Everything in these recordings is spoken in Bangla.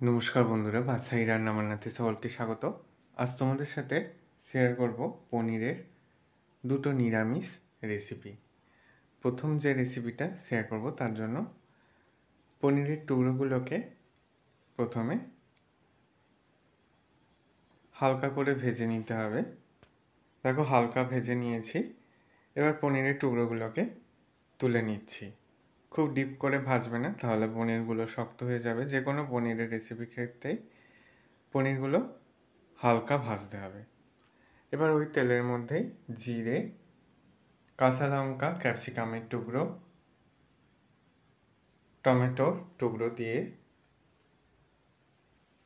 নমস্কার বন্ধুরা, বাদশাহী রান্না বান্নাতে সকলকে স্বাগত। আজ তোমাদের সাথে শেয়ার করব পনিরের দুটো নিরামিষ রেসিপি। প্রথম যে রেসিপিটা শেয়ার করব তার জন্য পনিরের টুকরোগুলোকে প্রথমে হালকা করে ভেজে নিতে হবে। দেখো, হালকা ভেজে নিয়েছি। এবার পনিরের টুকরোগুলোকে তুলে নিচ্ছি। খুব ডিপ করে ভাজবে না, তাহলে পনিরগুলো শক্ত হয়ে যাবে। যে কোনো পনিরের রেসিপি ক্ষেত্রেই পনিরগুলো হালকা ভাজতে হবে। এবার ওই তেলের মধ্যেই জিরে, কাঁচা লঙ্কা, ক্যাপসিকামের টুকরো, টমেটোর টুকরো দিয়ে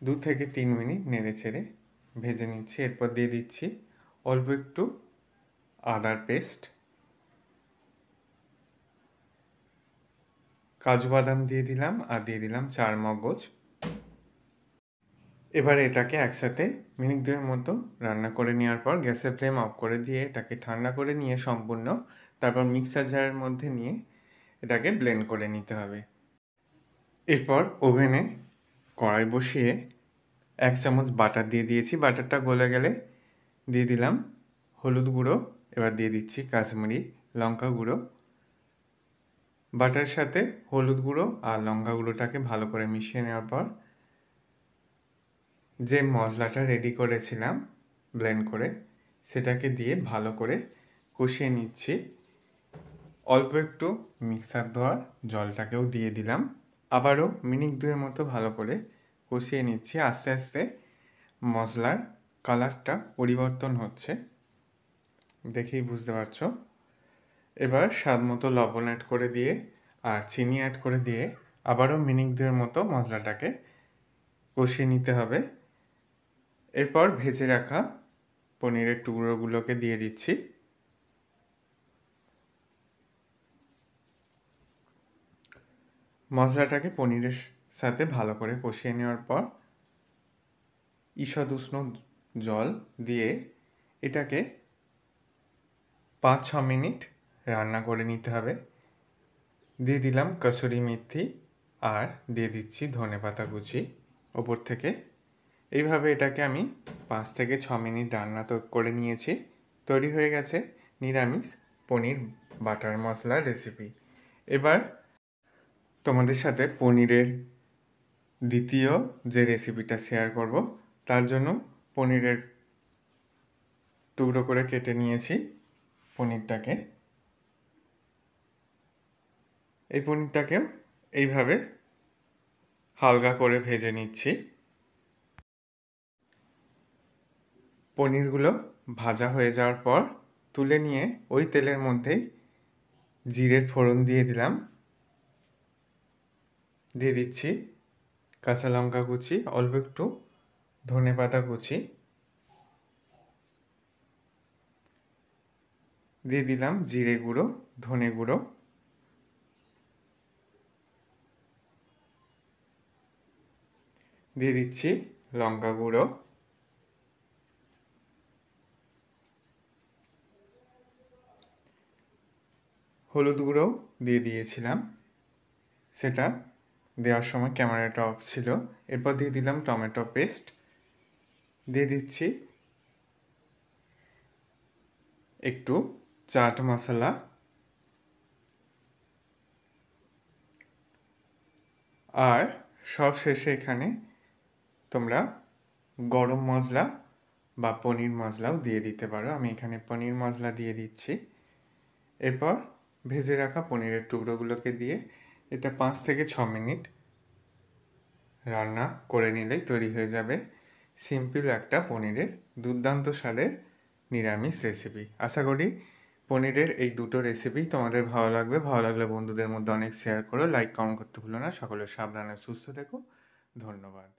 2 থেকে 3 মিনিট নেড়ে চেড়ে ভেজে নিচ্ছি। এরপর দিয়ে দিচ্ছি অল্প একটু আদার পেস্ট, কাজু বাদাম দিয়ে দিলাম, আর দিয়ে দিলাম 4 মগজ। এবার এটাকে একসাথে মিনিট 2 মতো রান্না করে নেওয়ার পর গ্যাসের ফ্লেম অফ করে দিয়ে এটাকে ঠান্ডা করে নিয়ে সম্পূর্ণ, তারপর মিক্সার জারের মধ্যে নিয়ে এটাকে ব্লেন্ড করে নিতে হবে। এরপর ওভেনে কড়াই বসিয়ে 1 চামচ বাটার দিয়ে দিয়েছি। বাটারটা গলে গেলে দিয়ে দিলাম হলুদ গুঁড়ো, এবার দিয়ে দিচ্ছি কাশ্মীরি লঙ্কা গুঁড়ো। বাটার সাথে হলুদ গুঁড়ো আর লঙ্কা গুঁড়োটাকে ভালো করে মিশিয়ে নেওয়ার পর যে মশলাটা রেডি করেছিলাম ব্লেন্ড করে, সেটাকে দিয়ে ভালো করে কষিয়ে নিচ্ছি। অল্প একটু মিক্সার ধোয়ার জলটাকেও দিয়ে দিলাম। আবারও মিনিট 2 মতো ভালো করে কষিয়ে নিচ্ছি। আস্তে আস্তে মশলার কালারটা পরিবর্তন হচ্ছে, দেখেই বুঝতে পারছো। এবার স্বাদ মতো লবণ অ্যাড করে দিয়ে আর চিনি অ্যাড করে দিয়ে আবারও মিনিট 2 মতো মশলাটাকে কষিয়ে নিতে হবে। এরপর ভেজে রাখা পনিরের টুকরোগুলোকে দিয়ে দিচ্ছি। মশলাটাকে পনিরের সাথে ভালো করে কষিয়ে নেওয়ার পর ঈষৎ উষ্ণ জল দিয়ে এটাকে 5-6 মিনিট রান্না করে নিতে হবে। দিয়ে দিলাম কসুরি মেথি আর দিয়ে দিচ্ছি ধনেপাতা কুচি ওপর থেকে। এইভাবে এটাকে আমি 5 থেকে 6 মিনিট রান্না তো করে নিয়েছি। তৈরি হয়ে গেছে নিরামিষ পনির বাটার মশলার রেসিপি। এবার তোমাদের সাথে পনিরের দ্বিতীয় যে রেসিপিটা শেয়ার করব, তার জন্য পনিরের টুকরো করে কেটে নিয়েছি পনিরটাকে। এই পনিরটাকেও এইভাবে হালকা করে ভেজে নিচ্ছি। পনিরগুলো ভাজা হয়ে যাওয়ার পর তুলে নিয়ে ওই তেলের মধ্যেই জিরের ফোড়ন দিয়ে দিলাম। দিয়ে দিচ্ছি কাঁচা লঙ্কা কুচি, অল্প একটু ধনেপাতা কুচি, দিয়ে দিলাম জিরে গুঁড়ো, ধনে গুঁড়ো, দিয়ে দিচ্ছি লঙ্কা গুঁড়ো, হলুদ গুঁড়ো দিয়ে দিয়েছিলাম, সেটা দেওয়ার সময় ক্যামেরাটা অফ ছিল। এরপর দিয়ে দিলাম টমেটো পেস্ট, দিয়ে দিচ্ছি একটু চাট মশলা, আর সব শেষে এখানে তোমরা গরম মশলা বা পনির মশলাও দিয়ে দিতে পারো। আমি এখানে পনির মশলা দিয়ে দিচ্ছি। এরপর ভেজে রাখা পনিরের টুকরোগুলোকে দিয়ে এটা 5 থেকে 6 মিনিট রান্না করে নিলেই তৈরি হয়ে যাবে সিম্পল একটা পনিরের দুর্দান্ত স্বাদের নিরামিষ রেসিপি। আশা করি পনিরের এই দুটো রেসিপি তোমাদের ভালো লাগবে। ভালো লাগলে বন্ধুদের মধ্যে অনেক শেয়ার করো, লাইক কমেন্ট করতে ভুলো না। সকলে সাবধানে সুস্থ থেকো। ধন্যবাদ।